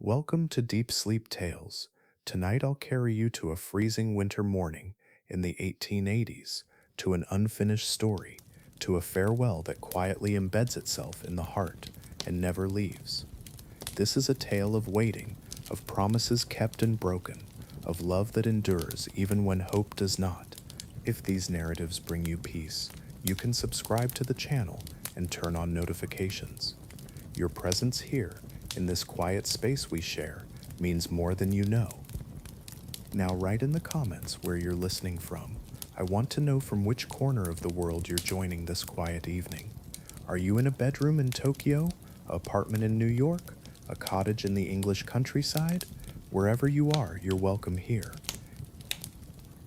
Welcome to Deep Sleep Tales. Tonight I'll carry you to a freezing winter morning in the 1880s, to an unfinished story, to a farewell that quietly embeds itself in the heart and never leaves. This is a tale of waiting, of promises kept and broken, of love that endures even when hope does not. If these narratives bring you peace, you can subscribe to the channel and turn on notifications. Your presence here, in this quiet space we share, means more than you know. Now write in the comments where you're listening from. I want to know from which corner of the world you're joining this quiet evening. Are you in a bedroom in Tokyo, an apartment in New York, a cottage in the English countryside? Wherever you are, you're welcome here.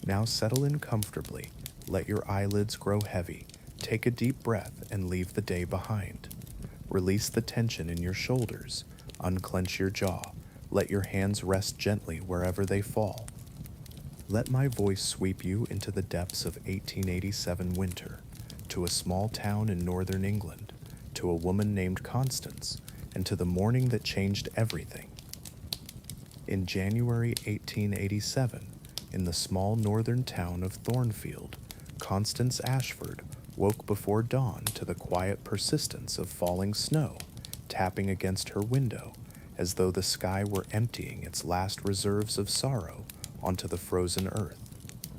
Now settle in comfortably, let your eyelids grow heavy, take a deep breath and leave the day behind. Release the tension in your shoulders, unclench your jaw, let your hands rest gently wherever they fall. Let my voice sweep you into the depths of 1887 winter, to a small town in northern England, to a woman named Constance, and to the morning that changed everything. In January 1887, in the small northern town of Thornfield, Constance Ashford woke before dawn to the quiet persistence of falling snow tapping against her window, as though the sky were emptying its last reserves of sorrow onto the frozen earth.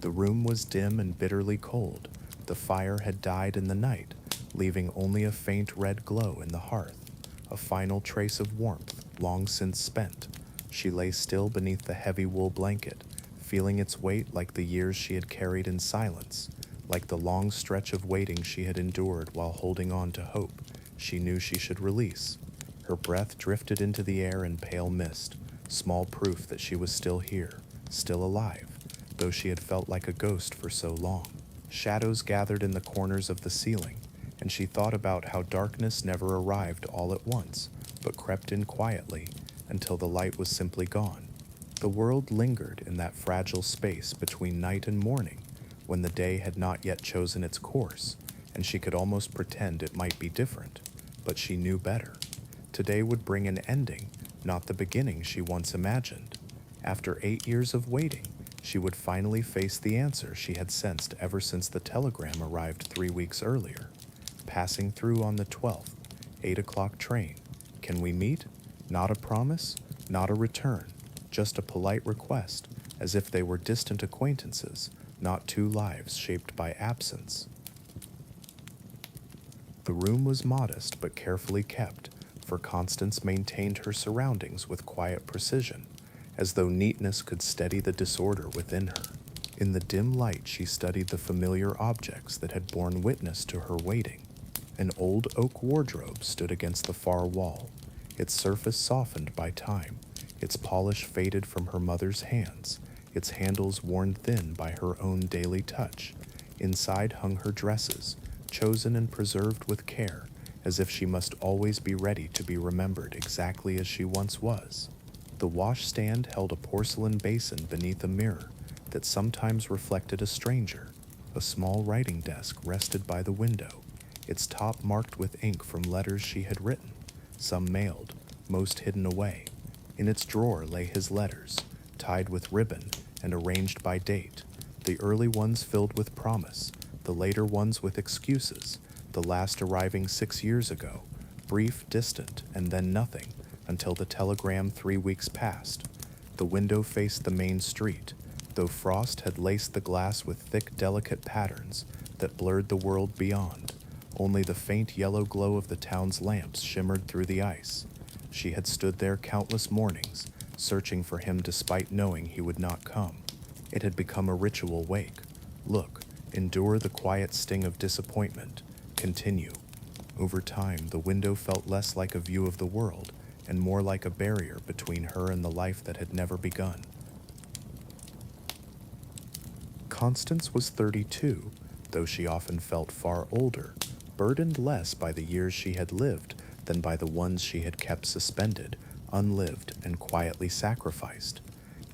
The room was dim and bitterly cold. The fire had died in the night, leaving only a faint red glow in the hearth, a final trace of warmth long since spent. She lay still beneath the heavy wool blanket, feeling its weight like the years she had carried in silence, like the long stretch of waiting she had endured while holding on to hope she knew she should release. Her breath drifted into the air in pale mist, small proof that she was still here, still alive, though she had felt like a ghost for so long. Shadows gathered in the corners of the ceiling, and she thought about how darkness never arrived all at once, but crept in quietly until the light was simply gone. The world lingered in that fragile space between night and morning, when the day had not yet chosen its course, and she could almost pretend it might be different, but she knew better. Today would bring an ending, not the beginning she once imagined. After 8 years of waiting, she would finally face the answer she had sensed ever since the telegram arrived 3 weeks earlier. Passing through on the 12th, 8 o'clock train. Can we meet? Not a promise, not a return, just a polite request, as if they were distant acquaintances, not two lives shaped by absence. The room was modest but carefully kept, for Constance maintained her surroundings with quiet precision, as though neatness could steady the disorder within her. In the dim light she studied the familiar objects that had borne witness to her waiting. An old oak wardrobe stood against the far wall, its surface softened by time, its polish faded from her mother's hands, its handles worn thin by her own daily touch. Inside hung her dresses, chosen and preserved with care, as if she must always be ready to be remembered exactly as she once was. The washstand held a porcelain basin beneath a mirror that sometimes reflected a stranger. A small writing desk rested by the window, its top marked with ink from letters she had written, some mailed, most hidden away. In its drawer lay his letters, tied with ribbon and arranged by date, the early ones filled with promise, the later ones with excuses, the last arriving 6 years ago, brief, distant, and then nothing, until the telegram 3 weeks past. The window faced the main street, though frost had laced the glass with thick, delicate patterns that blurred the world beyond. Only the faint yellow glow of the town's lamps shimmered through the ice. She had stood there countless mornings, searching for him despite knowing he would not come. It had become a ritual wake. Look, endure the quiet sting of disappointment. Continue. Over time, the window felt less like a view of the world and more like a barrier between her and the life that had never begun. Constance was 32, though she often felt far older, burdened less by the years she had lived than by the ones she had kept suspended, unlived, and quietly sacrificed.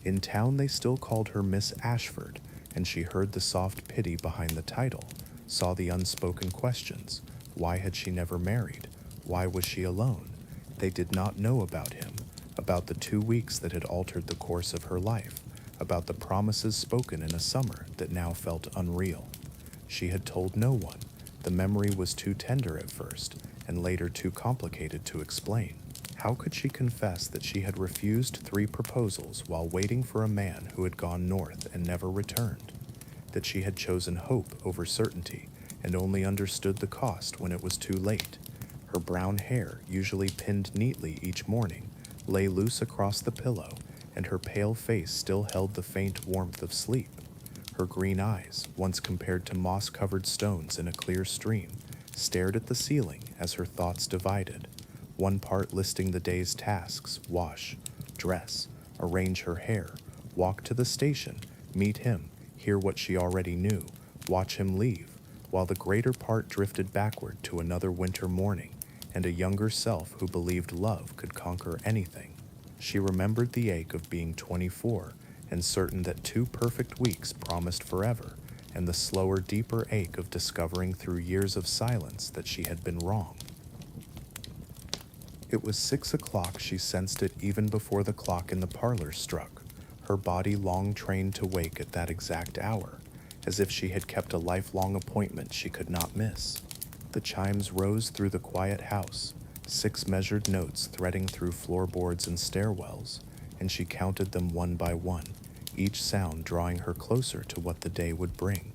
In town they still called her Miss Ashford, and she heard the soft pity behind the title, saw the unspoken questions. Why had she never married? Why was she alone? They did not know about him, about the 2 weeks that had altered the course of her life, about the promises spoken in a summer that now felt unreal. She had told no one. The memory was too tender at first, and later too complicated to explain. How could she confess that she had refused 3 proposals while waiting for a man who had gone north and never returned? That she had chosen hope over certainty and only understood the cost when it was too late? Her brown hair, usually pinned neatly each morning, lay loose across the pillow, and her pale face still held the faint warmth of sleep. Her green eyes, once compared to moss-covered stones in a clear stream, stared at the ceiling as her thoughts divided, one part listing the day's tasks: wash, dress, arrange her hair, walk to the station, meet him, hear what she already knew, watch him leave, while the greater part drifted backward to another winter morning and a younger self who believed love could conquer anything. She remembered the ache of being 24 and certain that 2 perfect weeks promised forever, and the slower, deeper ache of discovering through years of silence that she had been wrong. It was 6 o'clock. She sensed it even before the clock in the parlor struck, her body long trained to wake at that exact hour, as if she had kept a lifelong appointment she could not miss. The chimes rose through the quiet house, 6 measured notes threading through floorboards and stairwells, and she counted them one by one, each sound drawing her closer to what the day would bring.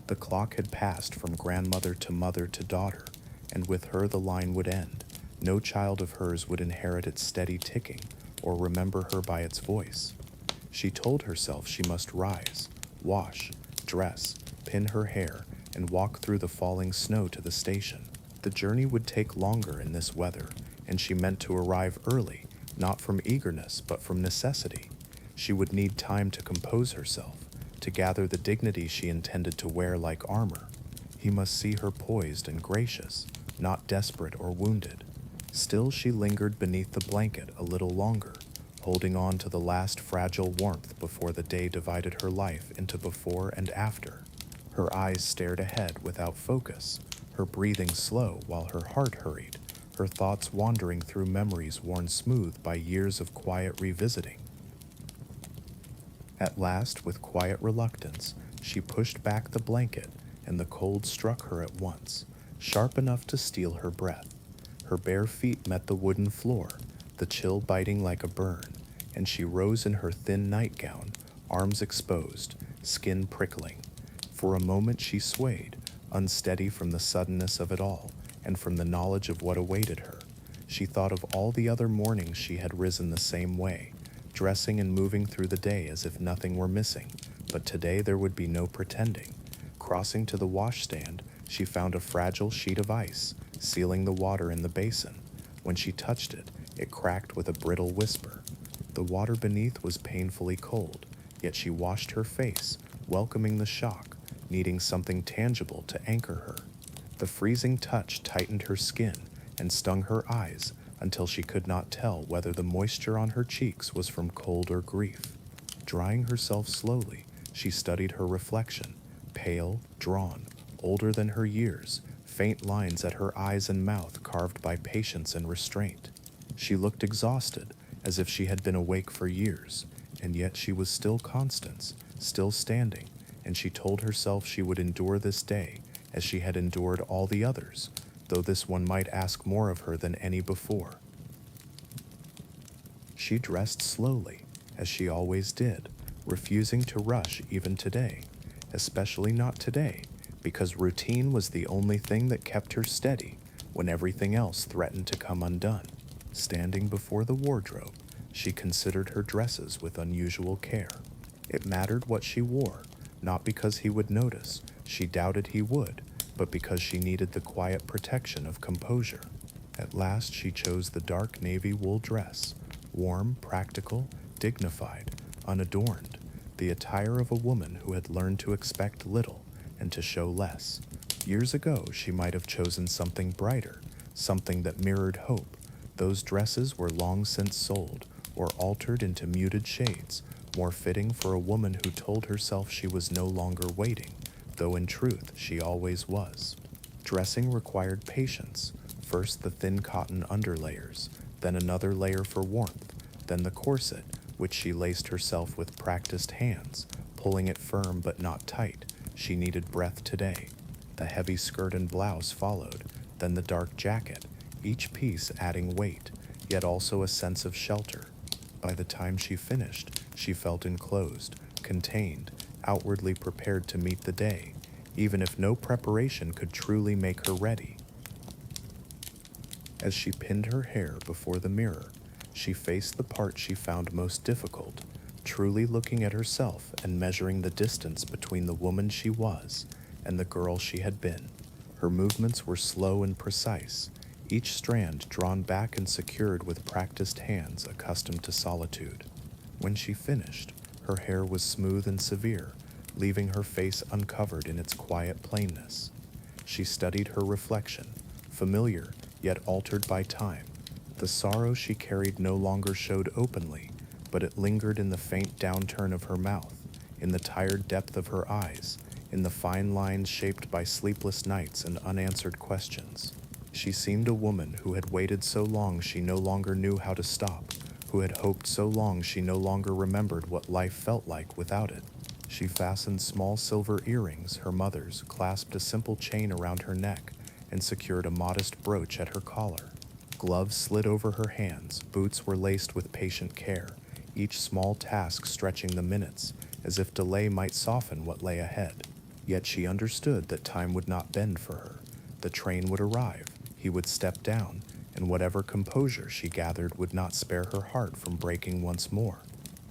The clock had passed from grandmother to mother to daughter, and with her the line would end. No child of hers would inherit its steady ticking or remember her by its voice. She told herself she must rise, wash, dress, pin her hair, and walk through the falling snow to the station. The journey would take longer in this weather, and she meant to arrive early, not from eagerness but from necessity. She would need time to compose herself, to gather the dignity she intended to wear like armor. He must see her poised and gracious, not desperate or wounded. Still she lingered beneath the blanket a little longer, holding on to the last fragile warmth before the day divided her life into before and after. Her eyes stared ahead without focus, her breathing slow while her heart hurried, her thoughts wandering through memories worn smooth by years of quiet revisiting. At last, with quiet reluctance, she pushed back the blanket, and the cold struck her at once, sharp enough to steal her breath. Her bare feet met the wooden floor, the chill biting like a burn, and she rose in her thin nightgown, arms exposed, skin prickling. For a moment she swayed, unsteady from the suddenness of it all, and from the knowledge of what awaited her. She thought of all the other mornings she had risen the same way, dressing and moving through the day as if nothing were missing, but today there would be no pretending. Crossing to the washstand, she found a fragile sheet of ice, sealing the water in the basin. When she touched it, it cracked with a brittle whisper. The water beneath was painfully cold, yet she washed her face, welcoming the shock, needing something tangible to anchor her. The freezing touch tightened her skin and stung her eyes until she could not tell whether the moisture on her cheeks was from cold or grief. Drying herself slowly, she studied her reflection, pale, drawn, older than her years, faint lines at her eyes and mouth carved by patience and restraint. She looked exhausted, as if she had been awake for years, and yet she was still Constance, still standing, and she told herself she would endure this day as she had endured all the others, though this one might ask more of her than any before. She dressed slowly, as she always did, refusing to rush even today, especially not today, because routine was the only thing that kept her steady when everything else threatened to come undone. Standing before the wardrobe, she considered her dresses with unusual care. It mattered what she wore, not because he would notice, she doubted he would, but because she needed the quiet protection of composure. At last she chose the dark navy wool dress, warm, practical, dignified, unadorned, the attire of a woman who had learned to expect little and to show less. Years ago she might have chosen something brighter, something that mirrored hope. Those dresses were long since sold or altered into muted shades, more fitting for a woman who told herself she was no longer waiting, though in truth she always was. Dressing required patience, first the thin cotton underlayers, then another layer for warmth, then the corset, which she laced herself with practiced hands, pulling it firm but not tight. She needed breath today. The heavy skirt and blouse followed, then the dark jacket, each piece adding weight, yet also a sense of shelter. By the time she finished, she felt enclosed, contained, outwardly prepared to meet the day, even if no preparation could truly make her ready. As she pinned her hair before the mirror, she faced the part she found most difficult, truly looking at herself and measuring the distance between the woman she was and the girl she had been. Her movements were slow and precise, each strand drawn back and secured with practiced hands accustomed to solitude. When she finished, her hair was smooth and severe, leaving her face uncovered in its quiet plainness. She studied her reflection, familiar yet altered by time. The sorrow she carried no longer showed openly, but it lingered in the faint downturn of her mouth, in the tired depth of her eyes, in the fine lines shaped by sleepless nights and unanswered questions. She seemed a woman who had waited so long she no longer knew how to stop, who had hoped so long she no longer remembered what life felt like without it. She fastened small silver earrings, her mother's, clasped a simple chain around her neck, and secured a modest brooch at her collar. Gloves slid over her hands, boots were laced with patient care, each small task stretching the minutes, as if delay might soften what lay ahead. Yet she understood that time would not bend for her. The train would arrive, he would step down, and whatever composure she gathered would not spare her heart from breaking once more.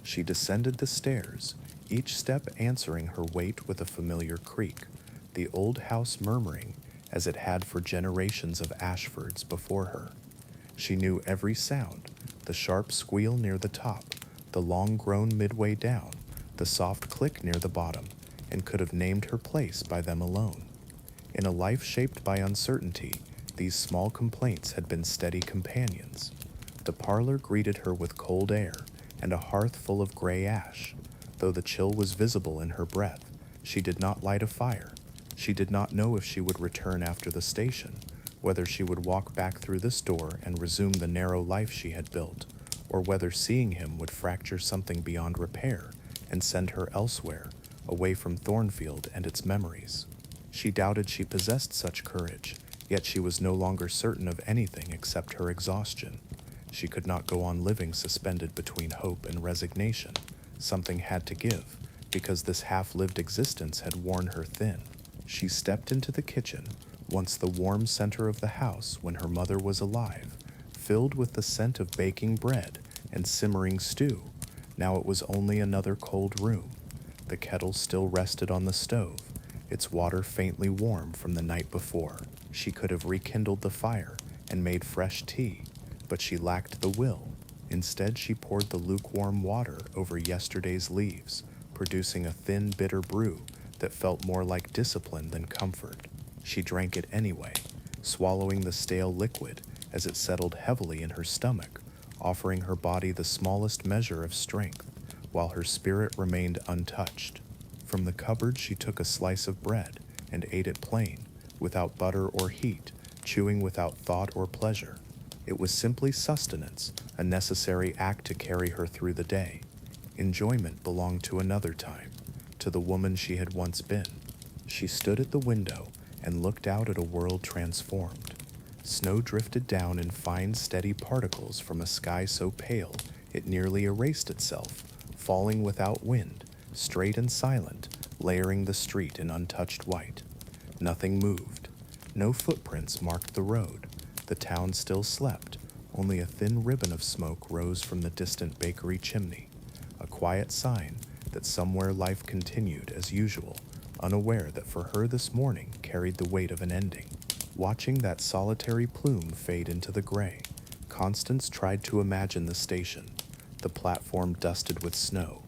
She descended the stairs, each step answering her weight with a familiar creak, the old house murmuring, as it had for generations of Ashfords before her. She knew every sound, the sharp squeal near the top, the long groan midway down, the soft click near the bottom, and could have named her place by them alone. In a life shaped by uncertainty, these small complaints had been steady companions. The parlor greeted her with cold air and a hearth full of gray ash. Though the chill was visible in her breath, she did not light a fire. She did not know if she would return after the station, whether she would walk back through this door and resume the narrow life she had built, or whether seeing him would fracture something beyond repair and send her elsewhere, away from Thornfield and its memories. She doubted she possessed such courage, yet she was no longer certain of anything except her exhaustion. She could not go on living suspended between hope and resignation. Something had to give, because this half-lived existence had worn her thin. She stepped into the kitchen, once the warm center of the house when her mother was alive, filled with the scent of baking bread and simmering stew. Now it was only another cold room. The kettle still rested on the stove, its water faintly warm from the night before. She could have rekindled the fire and made fresh tea, but she lacked the will. Instead, she poured the lukewarm water over yesterday's leaves, producing a thin, bitter brew that felt more like discipline than comfort. She drank it anyway, swallowing the stale liquid as it settled heavily in her stomach, offering her body the smallest measure of strength, while her spirit remained untouched. From the cupboard she took a slice of bread and ate it plain, without butter or heat, chewing without thought or pleasure. It was simply sustenance, a necessary act to carry her through the day. Enjoyment belonged to another time, to the woman she had once been. She stood at the window and looked out at a world transformed. Snow drifted down in fine, steady particles from a sky so pale it nearly erased itself, falling without wind, straight and silent, layering the street in untouched white. Nothing moved. No footprints marked the road. The town still slept. Only a thin ribbon of smoke rose from the distant bakery chimney, a quiet sign that somewhere life continued as usual, unaware that for her this morning carried the weight of an ending. Watching that solitary plume fade into the gray, Constance tried to imagine the station, the platform dusted with snow,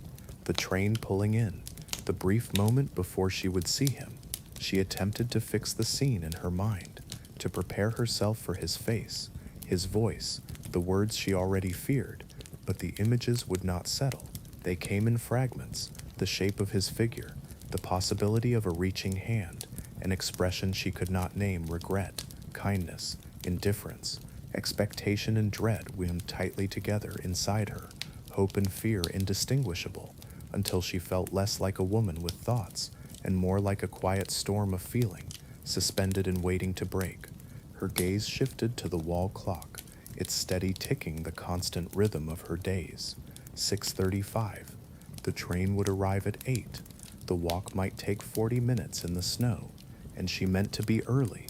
the train pulling in, the brief moment before she would see him. She attempted to fix the scene in her mind, to prepare herself for his face, his voice, the words she already feared, but the images would not settle. They came in fragments, the shape of his figure, the possibility of a reaching hand, an expression she could not name: regret, kindness, indifference, expectation and dread wound tightly together inside her, hope and fear indistinguishable, until she felt less like a woman with thoughts and more like a quiet storm of feeling, suspended and waiting to break. Her gaze shifted to the wall clock, its steady ticking the constant rhythm of her days. 6:35. The train would arrive at 8. The walk might take 40 minutes in the snow, and she meant to be early.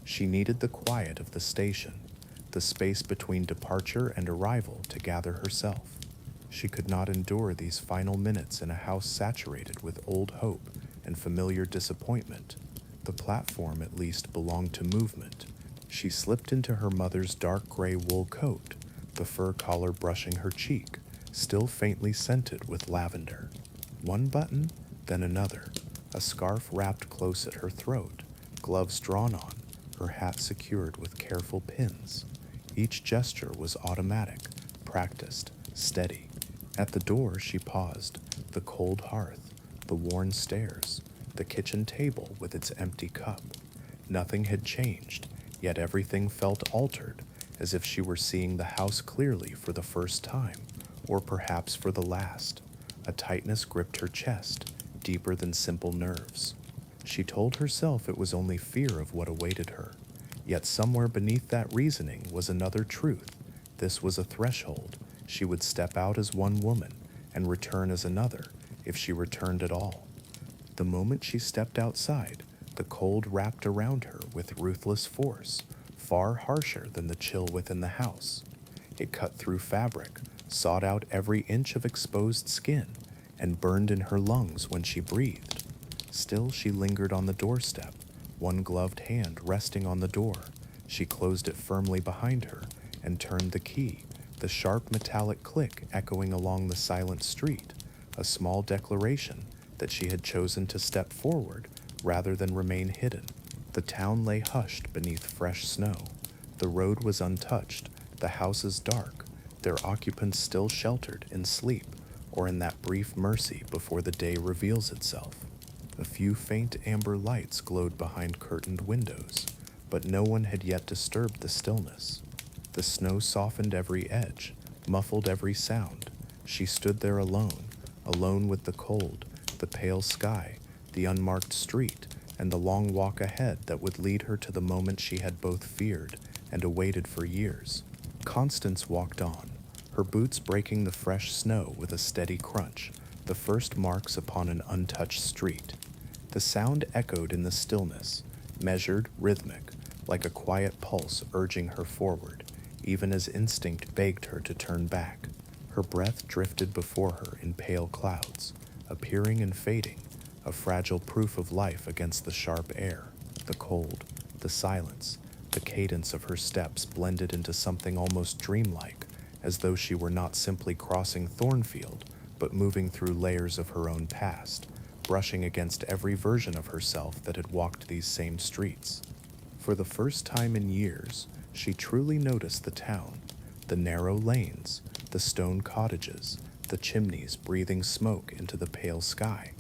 She needed the quiet of the station, the space between departure and arrival to gather herself. She could not endure these final minutes in a house saturated with old hope and familiar disappointment. The platform at least belonged to movement. She slipped into her mother's dark gray wool coat, the fur collar brushing her cheek, still faintly scented with lavender. One button, then another, a scarf wrapped close at her throat, gloves drawn on, her hat secured with careful pins. Each gesture was automatic, practiced, steady. At the door she paused, the cold hearth, the worn stairs, the kitchen table with its empty cup. Nothing had changed, yet everything felt altered, as if she were seeing the house clearly for the first time, or perhaps for the last. A tightness gripped her chest, deeper than simple nerves. She told herself it was only fear of what awaited her, yet somewhere beneath that reasoning was another truth. This was a threshold. She would step out as one woman and return as another, if she returned at all. The moment she stepped outside, the cold wrapped around her with ruthless force, far harsher than the chill within the house. It cut through fabric, sought out every inch of exposed skin, and burned in her lungs when she breathed. Still she lingered on the doorstep, one gloved hand resting on the door. She closed it firmly behind her and turned the key, the sharp metallic click echoing along the silent street, a small declaration that she had chosen to step forward rather than remain hidden. The town lay hushed beneath fresh snow. The road was untouched, the houses dark, their occupants still sheltered in sleep or in that brief mercy before the day reveals itself. A few faint amber lights glowed behind curtained windows, but no one had yet disturbed the stillness. The snow softened every edge, muffled every sound. She stood there alone, alone with the cold, the pale sky, the unmarked street, and the long walk ahead that would lead her to the moment she had both feared and awaited for years. Constance walked on, her boots breaking the fresh snow with a steady crunch, the first marks upon an untouched street. The sound echoed in the stillness, measured, rhythmic, like a quiet pulse urging her forward, even as instinct begged her to turn back. Her breath drifted before her in pale clouds, appearing and fading, a fragile proof of life against the sharp air. The cold, the silence, the cadence of her steps blended into something almost dreamlike, as though she were not simply crossing Thornfield, but moving through layers of her own past, brushing against every version of herself that had walked these same streets. For the first time in years, she truly noticed the town, the narrow lanes, the stone cottages, the chimneys breathing smoke into the pale sky.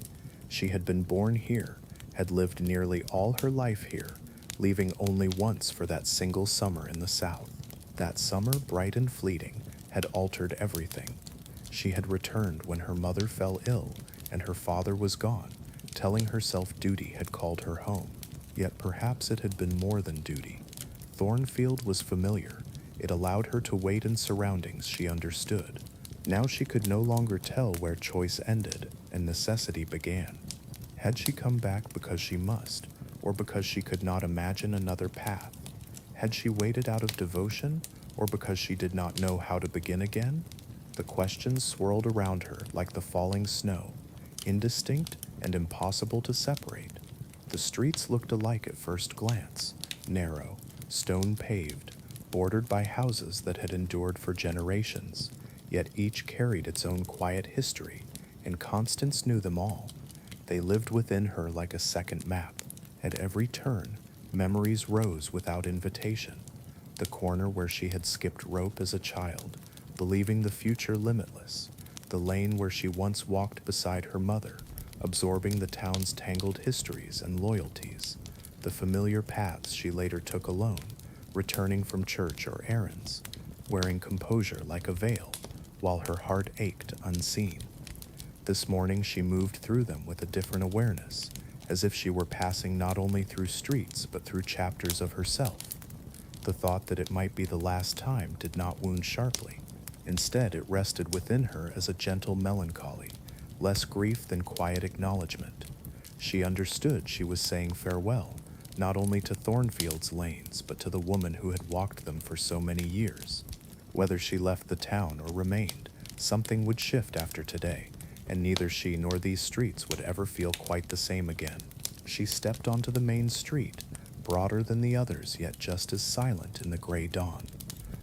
She had been born here, had lived nearly all her life here, leaving only once for that single summer in the south. That summer, bright and fleeting, had altered everything. She had returned when her mother fell ill and her father was gone, telling herself duty had called her home. Yet perhaps it had been more than duty. Thornfield was familiar. It allowed her to wait in surroundings she understood. Now she could no longer tell where choice ended and necessity began. Had she come back because she must, or because she could not imagine another path? Had she waited out of devotion, or because she did not know how to begin again? The questions swirled around her like the falling snow, indistinct and impossible to separate. The streets looked alike at first glance, narrow, stone-paved, bordered by houses that had endured for generations, yet each carried its own quiet history, and Constance knew them all. They lived within her like a second map. At every turn, memories rose without invitation. The corner where she had skipped rope as a child, believing the future limitless. The lane where she once walked beside her mother, absorbing the town's tangled histories and loyalties. The familiar paths she later took alone, returning from church or errands, wearing composure like a veil, while her heart ached unseen. This morning she moved through them with a different awareness, as if she were passing not only through streets but through chapters of herself. The thought that it might be the last time did not wound sharply. Instead, it rested within her as a gentle melancholy, less grief than quiet acknowledgement. She understood she was saying farewell, not only to Thornfield's lanes, but to the woman who had walked them for so many years. Whether she left the town or remained, something would shift after today, and neither she nor these streets would ever feel quite the same again. She stepped onto the main street, broader than the others, yet just as silent in the gray dawn.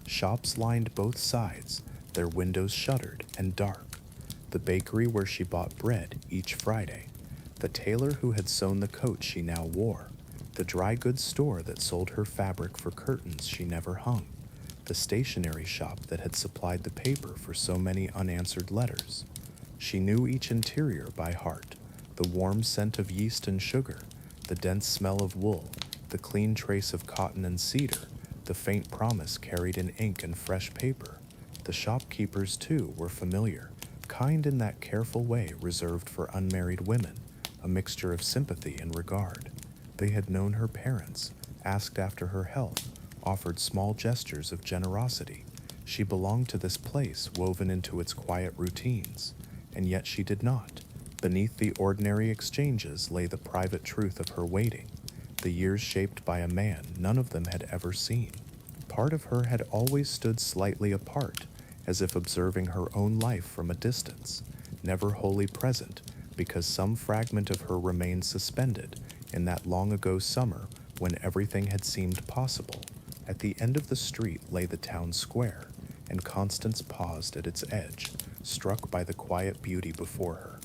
Shops lined both sides, their windows shuttered and dark. The bakery where she bought bread each Friday, the tailor who had sewn the coat she now wore, the dry goods store that sold her fabric for curtains she never hung, the stationery shop that had supplied the paper for so many unanswered letters. She knew each interior by heart, the warm scent of yeast and sugar, the dense smell of wool, the clean trace of cotton and cedar, the faint promise carried in ink and fresh paper. The shopkeepers, too, were familiar, kind in that careful way reserved for unmarried women, a mixture of sympathy and regard. They had known her parents, asked after her health, offered small gestures of generosity. She belonged to this place woven into its quiet routines, and yet she did not. Beneath the ordinary exchanges lay the private truth of her waiting, the years shaped by a man none of them had ever seen. Part of her had always stood slightly apart, as if observing her own life from a distance, never wholly present, because some fragment of her remained suspended in that long-ago summer when everything had seemed possible. At the end of the street lay the town square, and Constance paused at its edge, struck by the quiet beauty before her.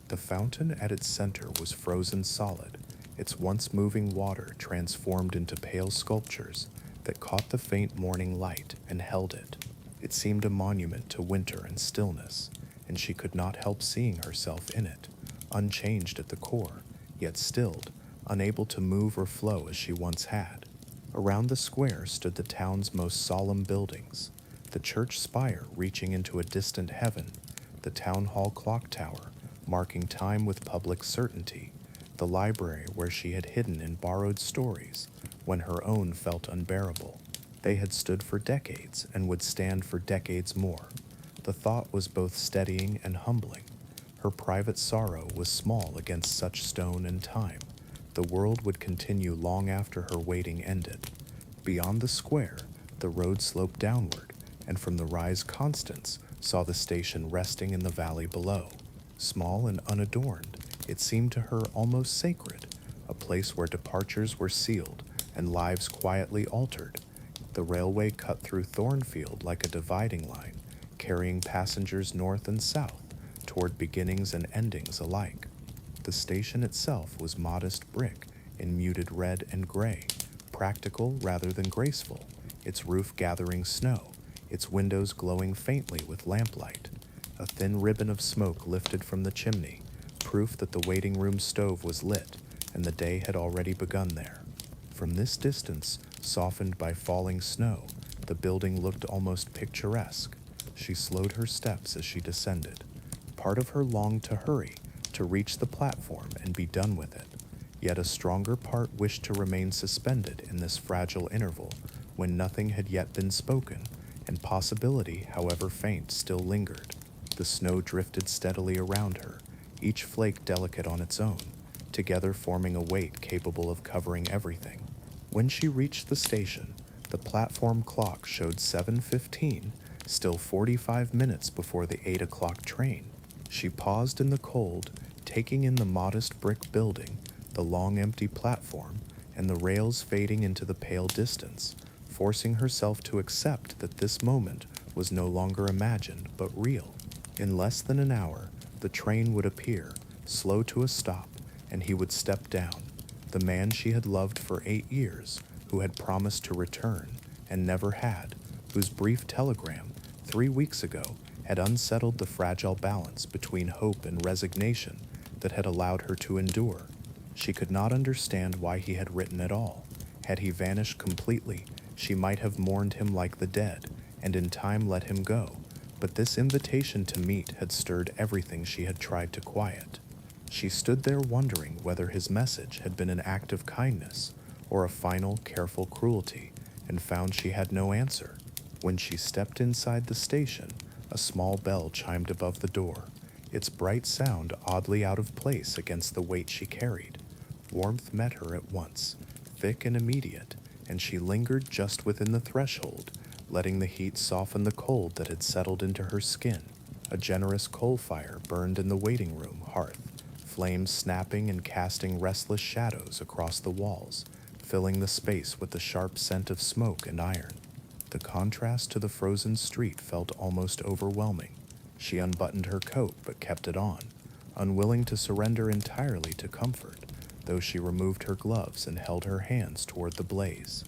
The fountain at its center was frozen solid, its once moving water transformed into pale sculptures that caught the faint morning light and held it. It seemed a monument to winter and stillness, and she could not help seeing herself in it, unchanged at the core, yet stilled, unable to move or flow as she once had. Around the square stood the town's most solemn buildings, the church spire reaching into a distant heaven, the town hall clock tower marking time with public certainty, the library where she had hidden in borrowed stories when her own felt unbearable. They had stood for decades and would stand for decades more. The thought was both steadying and humbling. Her private sorrow was small against such stone and time. The world would continue long after her waiting ended. Beyond the square, the road sloped downward, and from the rise Constance saw the station resting in the valley below. Small and unadorned, it seemed to her almost sacred, a place where departures were sealed and lives quietly altered. The railway cut through Thornfield like a dividing line, carrying passengers north and south, toward beginnings and endings alike. The station itself was modest brick in muted red and gray, practical rather than graceful, its roof gathering snow, its windows glowing faintly with lamplight. A thin ribbon of smoke lifted from the chimney, proof that the waiting room stove was lit and the day had already begun there. From this distance, softened by falling snow, the building looked almost picturesque. She slowed her steps as she descended. Part of her longed to hurry, to reach the platform and be done with it. Yet a stronger part wished to remain suspended in this fragile interval when nothing had yet been spoken, and possibility, however faint, still lingered. The snow drifted steadily around her, each flake delicate on its own, together forming a weight capable of covering everything. When she reached the station, the platform clock showed 7:15, still 45 minutes before the 8 o'clock train. She paused in the cold, taking in the modest brick building, the long empty platform, and the rails fading into the pale distance, forcing herself to accept that this moment was no longer imagined but real. In less than an hour, the train would appear, slow to a stop, and he would step down, the man she had loved for 8 years, who had promised to return, and never had, whose brief telegram, 3 weeks ago, had unsettled the fragile balance between hope and resignation that had allowed her to endure. She could not understand why he had written at all. Had he vanished completely, she might have mourned him like the dead, and in time let him go. But this invitation to meet had stirred everything she had tried to quiet. She stood there wondering whether his message had been an act of kindness or a final, careful cruelty, and found she had no answer. When she stepped inside the station, a small bell chimed above the door, its bright sound oddly out of place against the weight she carried. Warmth met her at once, thick and immediate, and she lingered just within the threshold, letting the heat soften the cold that had settled into her skin. A generous coal fire burned in the waiting room hearth, flames snapping and casting restless shadows across the walls, filling the space with the sharp scent of smoke and iron. The contrast to the frozen street felt almost overwhelming. She unbuttoned her coat but kept it on, unwilling to surrender entirely to comfort, though she removed her gloves and held her hands toward the blaze.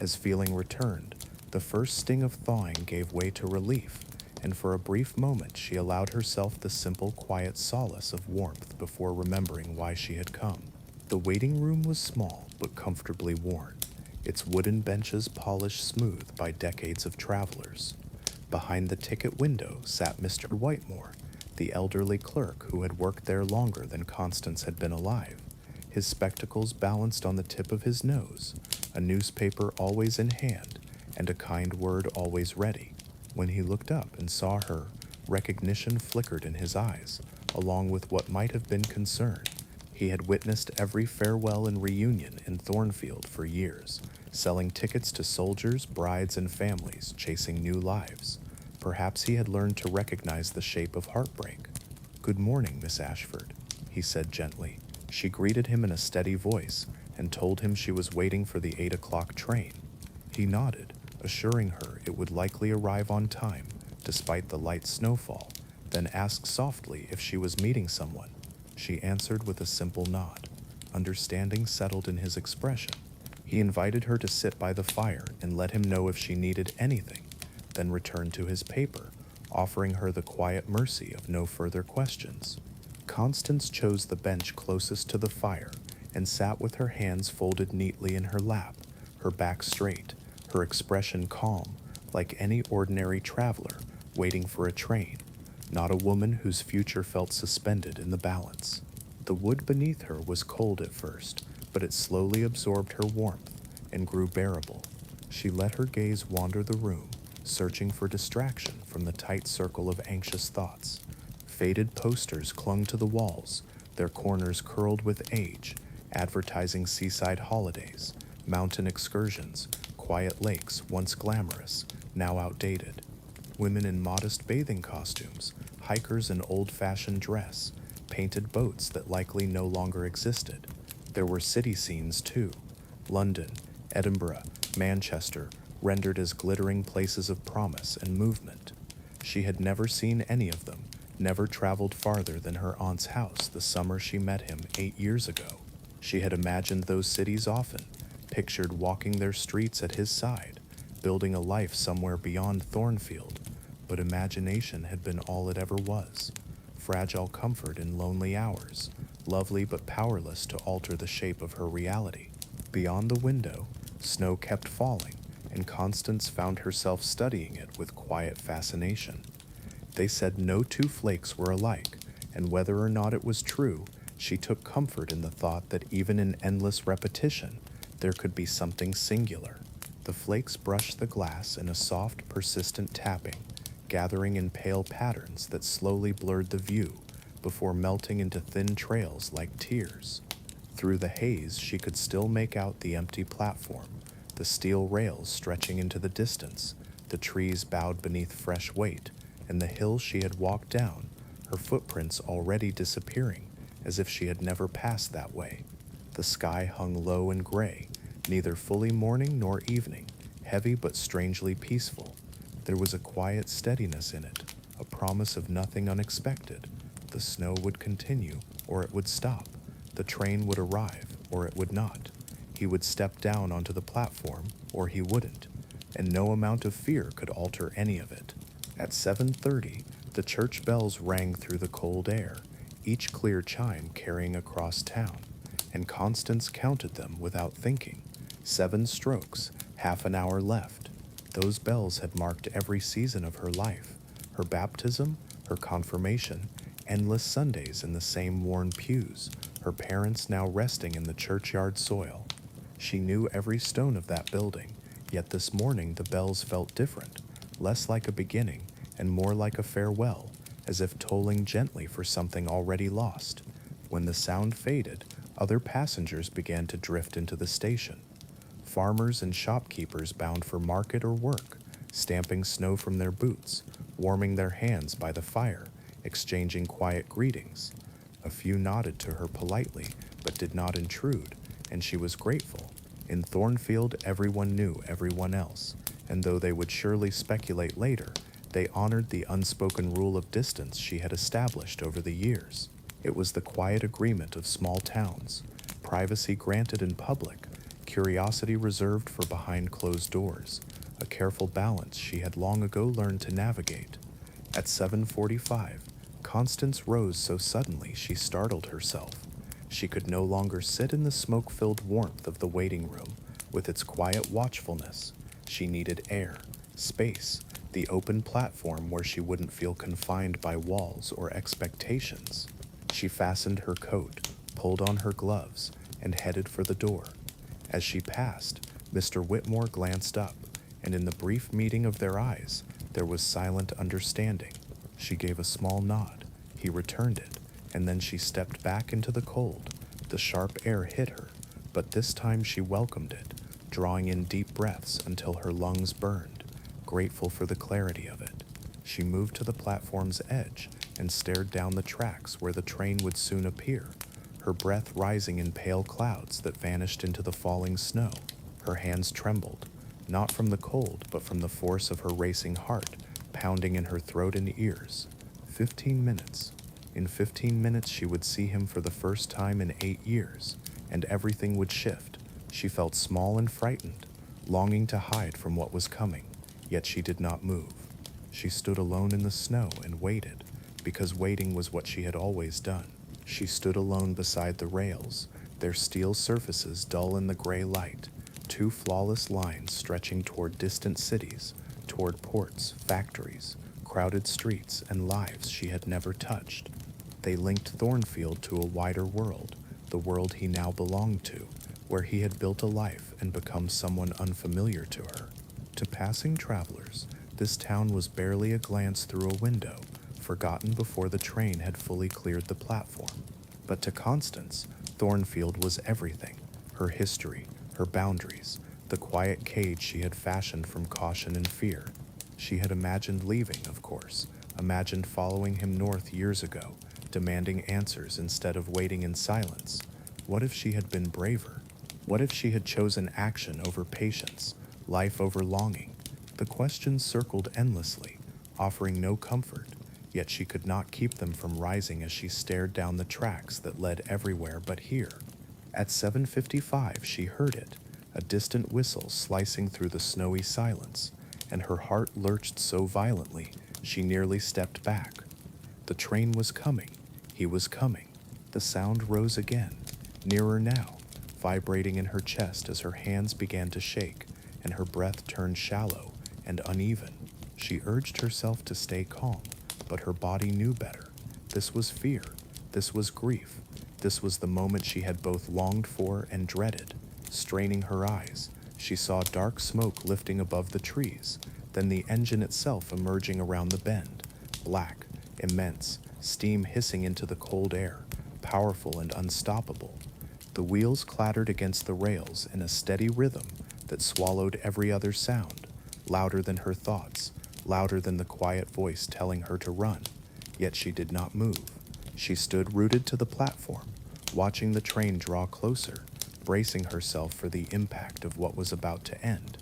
As feeling returned, the first sting of thawing gave way to relief, and for a brief moment she allowed herself the simple, quiet solace of warmth before remembering why she had come. The waiting room was small but comfortably worn, its wooden benches polished smooth by decades of travelers. Behind the ticket window sat Mr. Whitemore, the elderly clerk who had worked there longer than Constance had been alive, his spectacles balanced on the tip of his nose, a newspaper always in hand, and a kind word always ready. When he looked up and saw her, recognition flickered in his eyes, along with what might have been concern. He had witnessed every farewell and reunion in Thornfield for years, selling tickets to soldiers, brides, and families chasing new lives. Perhaps he had learned to recognize the shape of heartbreak. "Good morning, Miss Ashford," he said gently. She greeted him in a steady voice and told him she was waiting for the 8 o'clock train. He nodded, assuring her it would likely arrive on time, despite the light snowfall, then asked softly if she was meeting someone. She answered with a simple nod. Understanding settled in his expression. He invited her to sit by the fire and let him know if she needed anything, then returned to his paper, offering her the quiet mercy of no further questions. Constance chose the bench closest to the fire and sat with her hands folded neatly in her lap, her back straight, her expression calm, like any ordinary traveler waiting for a train, not a woman whose future felt suspended in the balance. The wood beneath her was cold at first, but it slowly absorbed her warmth and grew bearable. She let her gaze wander the room, searching for distraction from the tight circle of anxious thoughts. Faded posters clung to the walls, their corners curled with age, advertising seaside holidays, mountain excursions, quiet lakes once glamorous, now outdated. Women in modest bathing costumes, hikers in old-fashioned dress, painted boats that likely no longer existed. There were city scenes too. London, Edinburgh, Manchester, rendered as glittering places of promise and movement. She had never seen any of them, never traveled farther than her aunt's house the summer she met him 8 years ago. She had imagined those cities often, pictured walking their streets at his side, building a life somewhere beyond Thornfield, but imagination had been all it ever was. Fragile comfort in lonely hours, lovely but powerless to alter the shape of her reality. Beyond the window, snow kept falling, and Constance found herself studying it with quiet fascination. They said no two flakes were alike, and whether or not it was true, she took comfort in the thought that even in endless repetition, there could be something singular. The flakes brushed the glass in a soft, persistent tapping, gathering in pale patterns that slowly blurred the view before melting into thin trails like tears. Through the haze, she could still make out the empty platform, the steel rails stretching into the distance, the trees bowed beneath fresh weight, and the hill she had walked down, her footprints already disappearing, as if she had never passed that way. The sky hung low and gray, neither fully morning nor evening, heavy but strangely peaceful. There was a quiet steadiness in it, a promise of nothing unexpected. The snow would continue, or it would stop. The train would arrive, or it would not. He would step down onto the platform, or he wouldn't, and no amount of fear could alter any of it. At 7:30, the church bells rang through the cold air, each clear chime carrying across town, and Constance counted them without thinking. 7 strokes, half an hour left. Those bells had marked every season of her life, Her baptism, her confirmation, endless Sundays in the same worn pews, her parents now resting in the churchyard soil. She knew every stone of that building, yet this morning the bells felt different, less like a beginning and more like a farewell, as if tolling gently for something already lost. When the sound faded, other passengers began to drift into the station. Farmers and shopkeepers bound for market or work, stamping snow from their boots, warming their hands by the fire, exchanging quiet greetings. A few nodded to her politely, but did not intrude, and she was grateful. In Thornfield, everyone knew everyone else, and though they would surely speculate later, they honored the unspoken rule of distance she had established over the years. It was the quiet agreement of small towns, privacy granted in public, curiosity reserved for behind closed doors, a careful balance she had long ago learned to navigate. At 7:45, Constance rose so suddenly she startled herself. She could no longer sit in the smoke-filled warmth of the waiting room with its quiet watchfulness. She needed air, space, the open platform where she wouldn't feel confined by walls or expectations. She fastened her coat, pulled on her gloves, and headed for the door. As she passed, Mr. Whitmore glanced up, and in the brief meeting of their eyes, there was silent understanding. She gave a small nod. He returned it, and then she stepped back into the cold. The sharp air hit her, but this time she welcomed it, drawing in deep breaths until her lungs burned, grateful for the clarity of it. She moved to the platform's edge and stared down the tracks where the train would soon appear, her breath rising in pale clouds that vanished into the falling snow. Her hands trembled, not from the cold, but from the force of her racing heart, pounding in her throat and ears. 15 minutes. In 15 minutes she would see him for the first time in 8 years, and everything would shift. She felt small and frightened, longing to hide from what was coming, yet she did not move. She stood alone in the snow and waited, because waiting was what she had always done. She stood alone beside the rails, their steel surfaces dull in the gray light, two flawless lines stretching toward distant cities, toward ports, factories, crowded streets, and lives she had never touched. They linked Thornfield to a wider world, the world he now belonged to, where he had built a life and become someone unfamiliar to her. To passing travelers, this town was barely a glance through a window, forgotten before the train had fully cleared the platform. But to Constance, Thornfield was everything: her history, her boundaries, the quiet cage she had fashioned from caution and fear. She had imagined leaving, of course, imagined following him north years ago, demanding answers instead of waiting in silence. What if she had been braver? What if she had chosen action over patience, life over longing? The questions circled endlessly, offering no comfort, yet she could not keep them from rising as she stared down the tracks that led everywhere but here. At 7:55 she heard it, a distant whistle slicing through the snowy silence, and her heart lurched so violently she nearly stepped back. The train was coming. He was coming. The sound rose again, nearer now, vibrating in her chest as her hands began to shake and her breath turned shallow and uneven. She urged herself to stay calm, but her body knew better. This was fear. This was grief. This was the moment she had both longed for and dreaded. Straining her eyes, she saw dark smoke lifting above the trees, then the engine itself emerging around the bend. Black, immense, steam hissing into the cold air, powerful and unstoppable. The wheels clattered against the rails in a steady rhythm that swallowed every other sound, louder than her thoughts, louder than the quiet voice telling her to run. Yet she did not move. She stood rooted to the platform, watching the train draw closer, bracing herself for the impact of what was about to end.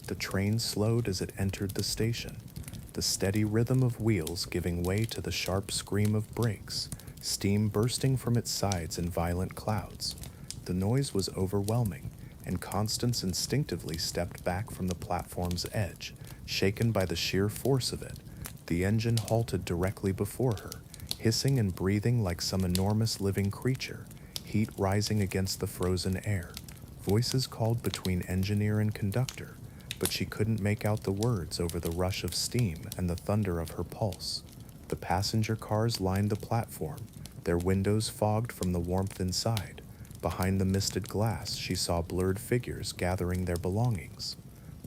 The train slowed as it entered the station, the steady rhythm of wheels giving way to the sharp scream of brakes, steam bursting from its sides in violent clouds. The noise was overwhelming, and Constance instinctively stepped back from the platform's edge, shaken by the sheer force of it. The engine halted directly before her, hissing and breathing like some enormous living creature, heat rising against the frozen air. Voices called between engineer and conductor, but she couldn't make out the words over the rush of steam and the thunder of her pulse. The passenger cars lined the platform, their windows fogged from the warmth inside. Behind the misted glass, she saw blurred figures gathering their belongings.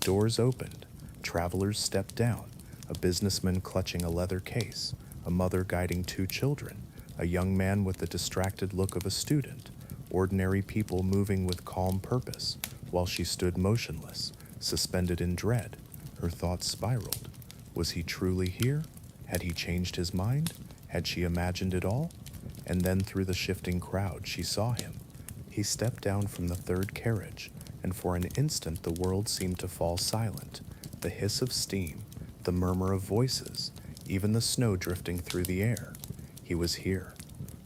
Doors opened. Travelers stepped down, a businessman clutching a leather case, a mother guiding two children, a young man with the distracted look of a student, ordinary people moving with calm purpose, while she stood motionless, suspended in dread. Her thoughts spiraled. Was he truly here? Had he changed his mind? Had she imagined it all? And then through the shifting crowd, she saw him. He stepped down from the third carriage, and for an instant the world seemed to fall silent. The hiss of steam, the murmur of voices, even the snow drifting through the air. He was here.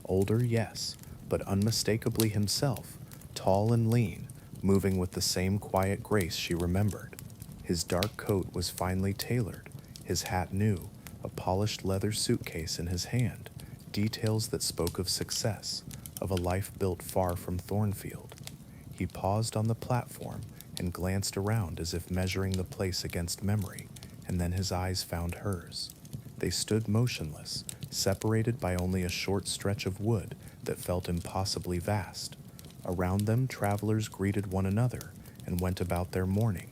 Older, yes, but unmistakably himself, tall and lean, moving with the same quiet grace she remembered. His dark coat was finely tailored, his hat new, a polished leather suitcase in his hand, details that spoke of success, of a life built far from Thornfield. He paused on the platform and glanced around as if measuring the place against memory, and then his eyes found hers. They stood motionless, separated by only a short stretch of wood that felt impossibly vast. Around them, travelers greeted one another and went about their mourning.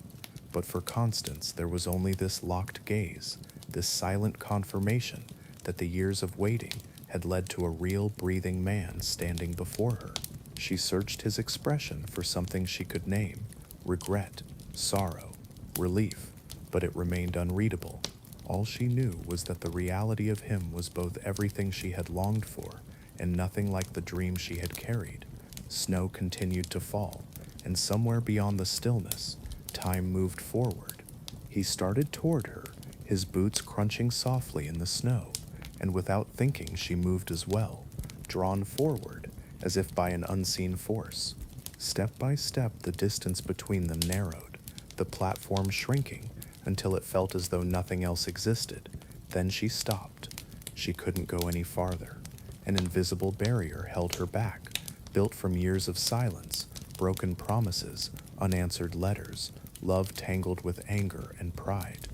But for Constance, there was only this locked gaze, this silent confirmation that the years of waiting had led to a real breathing man standing before her. She searched his expression for something she could name: regret, sorrow, relief, but it remained unreadable. All she knew was that the reality of him was both everything she had longed for and nothing like the dream she had carried. Snow continued to fall, and somewhere beyond the stillness, time moved forward. He started toward her, his boots crunching softly in the snow, and without thinking she moved as well, drawn forward as if by an unseen force. Step by step, the distance between them narrowed, the platform shrinking until it felt as though nothing else existed. Then she stopped. She couldn't go any farther. An invisible barrier held her back, built from years of silence, broken promises, unanswered letters, love tangled with anger and pride.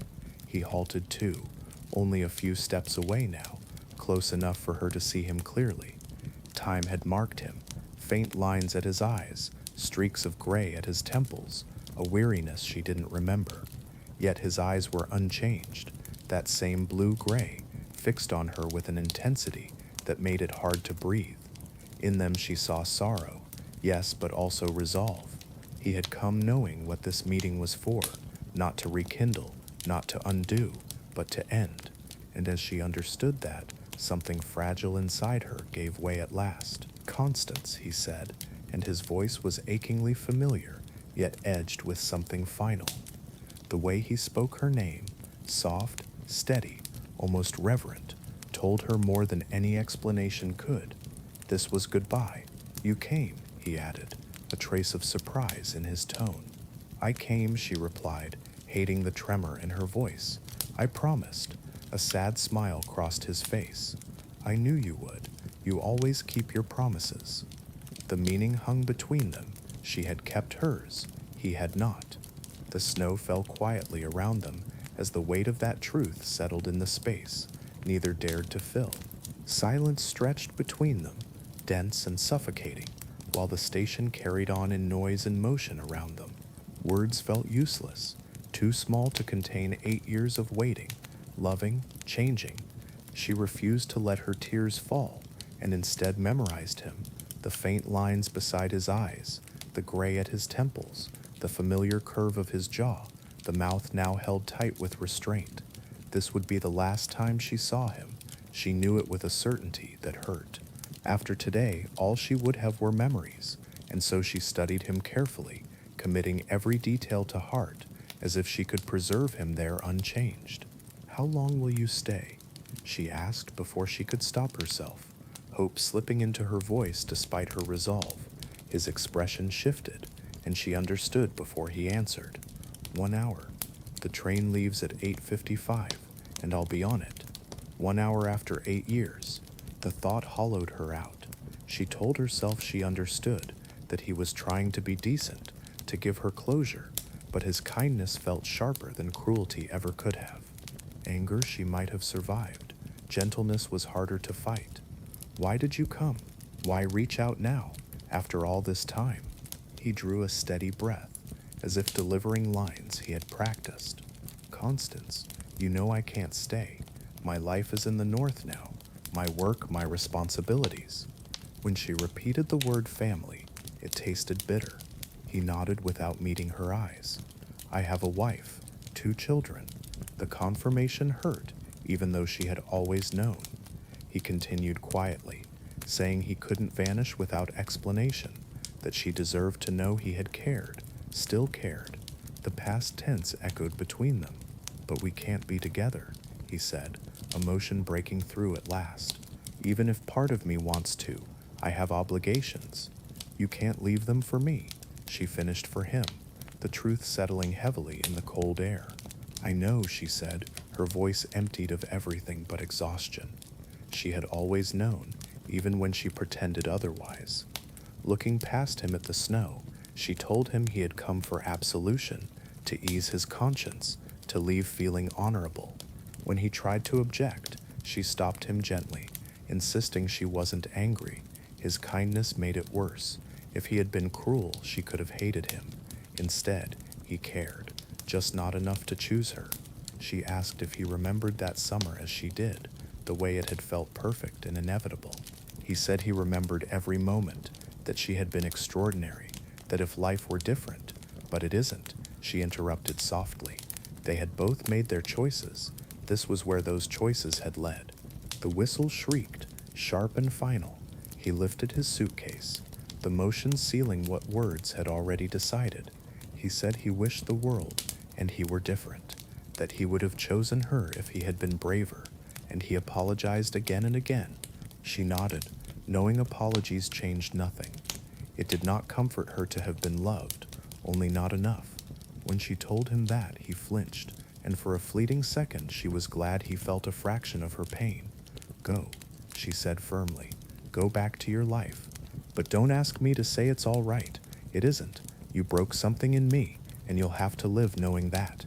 He halted too, only a few steps away now, close enough for her to see him clearly. Time had marked him, faint lines at his eyes, streaks of gray at his temples, a weariness she didn't remember. Yet his eyes were unchanged, that same blue-gray, fixed on her with an intensity that made it hard to breathe. In them she saw sorrow, yes, but also resolve. He had come knowing what this meeting was for, not to rekindle, not to undo, but to end. And as she understood that, something fragile inside her gave way at last. "Constance," he said, and his voice was achingly familiar, yet edged with something final. The way he spoke her name, soft, steady, almost reverent, told her more than any explanation could. This was goodbye. "You came," he added, a trace of surprise in his tone. "I came," she replied, hating the tremor in her voice. "I promised." A sad smile crossed his face. "I knew you would. You always keep your promises." The meaning hung between them. She had kept hers. He had not. The snow fell quietly around them as the weight of that truth settled in the space neither dared to fill. Silence stretched between them, dense and suffocating, while the station carried on in noise and motion around them. Words felt useless, too small to contain 8 years of waiting, loving, changing. She refused to let her tears fall, and instead memorized him, the faint lines beside his eyes, the gray at his temples, the familiar curve of his jaw, the mouth now held tight with restraint. This would be the last time she saw him. She knew it with a certainty that hurt. After today, all she would have were memories, and so she studied him carefully, committing every detail to heart, as if she could preserve him there unchanged. "How long will you stay?" she asked before she could stop herself, hope slipping into her voice despite her resolve. His expression shifted, and she understood before he answered. 1 hour. The train leaves at 8:55, and I'll be on it. 1 hour after 8 years. The thought hollowed her out. She told herself she understood, that he was trying to be decent, to give her closure, but his kindness felt sharper than cruelty ever could have. Anger she might have survived. Gentleness was harder to fight. Why did you come? Why reach out now, after all this time? He drew a steady breath, as if delivering lines he had practiced. Constance, you know I can't stay. My life is in the north now. My work, my responsibilities. When she repeated the word family, it tasted bitter. He nodded without meeting her eyes. I have a wife, 2 children. The confirmation hurt, even though she had always known. He continued quietly, saying he couldn't vanish without explanation, that she deserved to know he had cared, still cared. The past tense echoed between them. But we can't be together, he said, emotion breaking through at last. Even if part of me wants to, I have obligations. You can't leave them for me, she finished for him, the truth settling heavily in the cold air. I know, she said, her voice emptied of everything but exhaustion. She had always known, even when she pretended otherwise. Looking past him at the snow, she told him he had come for absolution, to ease his conscience, to leave feeling honorable. When he tried to object, she stopped him gently, insisting she wasn't angry. His kindness made it worse. If he had been cruel, she could have hated him. Instead, he cared, just not enough to choose her. She asked if he remembered that summer as she did, the way it had felt perfect and inevitable. He said he remembered every moment, that she had been extraordinary, that if life were different, but it isn't, she interrupted softly. They had both made their choices. This was where those choices had led. The whistle shrieked, sharp and final. He lifted his suitcase, the motion sealing what words had already decided. He said he wished the world and he were different, that he would have chosen her if he had been braver, and he apologized again and again. She nodded, knowing apologies changed nothing. It did not comfort her to have been loved, only not enough. When she told him that, he flinched, and for a fleeting second she was glad he felt a fraction of her pain. Go, she said firmly. Go back to your life. But don't ask me to say it's all right. It isn't. You broke something in me, and you'll have to live knowing that.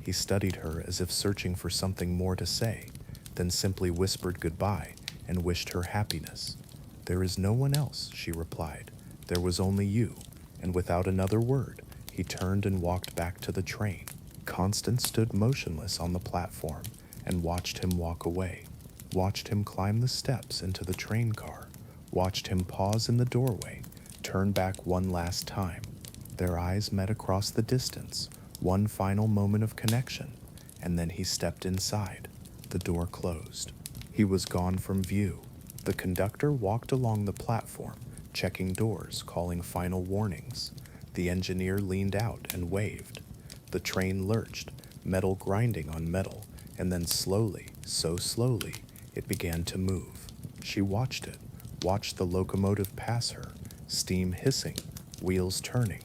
He studied her as if searching for something more to say, then simply whispered goodbye and wished her happiness. There is no one else, she replied. There was only you. And without another word, he turned and walked back to the train. Constance stood motionless on the platform and watched him walk away, watched him climb the steps into the train car, watched him pause in the doorway, turn back one last time. Their eyes met across the distance, one final moment of connection, and then he stepped inside. The door closed. He was gone from view. The conductor walked along the platform, checking doors, calling final warnings. The engineer leaned out and waved. The train lurched, metal grinding on metal, and then slowly, so slowly, it began to move. She watched it, watched the locomotive pass her, steam hissing, wheels turning,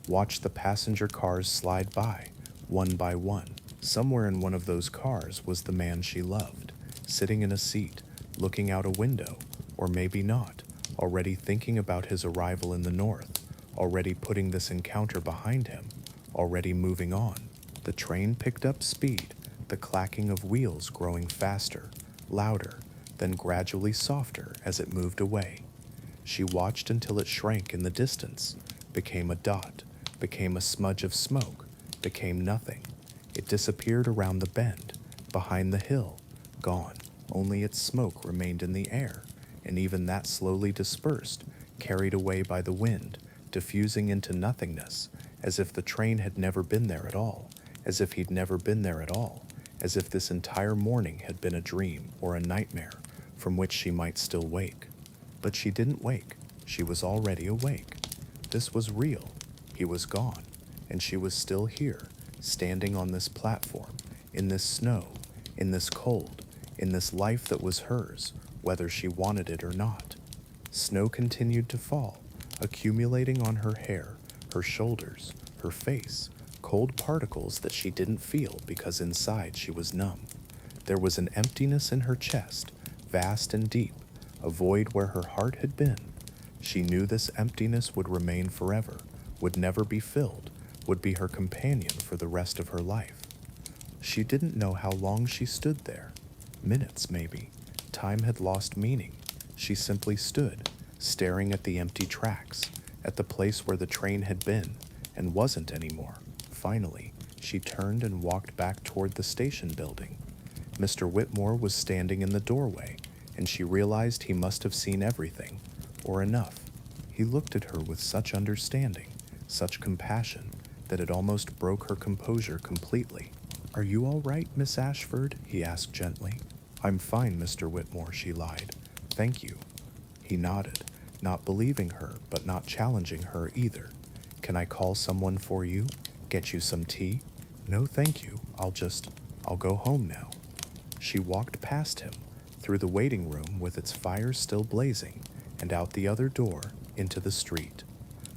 watched the passenger cars slide by, one by one. Somewhere in one of those cars was the man she loved, sitting in a seat, looking out a window, or maybe not, already thinking about his arrival in the north, already putting this encounter behind him, already moving on. The train picked up speed, the clacking of wheels growing faster, louder, then gradually softer as it moved away. She watched until it shrank in the distance, became a dot, became a smudge of smoke, became nothing. It disappeared around the bend, behind the hill, gone. Only its smoke remained in the air, and even that slowly dispersed, carried away by the wind, diffusing into nothingness, as if the train had never been there at all, as if he'd never been there at all, as if this entire morning had been a dream or a nightmare from which she might still wake. But she didn't wake. She was already awake. This was real. He was gone, and she was still here, standing on this platform, in this snow, in this cold, in this life that was hers, whether she wanted it or not. Snow continued to fall, accumulating on her hair, her shoulders, her face, cold particles that she didn't feel because inside she was numb. There was an emptiness in her chest, vast and deep, a void where her heart had been. She knew this emptiness would remain forever, would never be filled, would be her companion for the rest of her life. She didn't know how long she stood there. Minutes, maybe. Time had lost meaning. She simply stood, staring at the empty tracks, at the place where the train had been, and wasn't anymore. Finally, she turned and walked back toward the station building. Mr. Whitmore was standing in the doorway, and she realized he must have seen everything, or enough. He looked at her with such understanding, such compassion, that it almost broke her composure completely. "Are you all right, Miss Ashford?" he asked gently. "I'm fine, Mr. Whitmore," she lied. "Thank you." He nodded, not believing her, but not challenging her either. "Can I call someone for you? Get you some tea?" "No, thank you. I'll go home now." She walked past him, through the waiting room with its fire still blazing, and out the other door, into the street.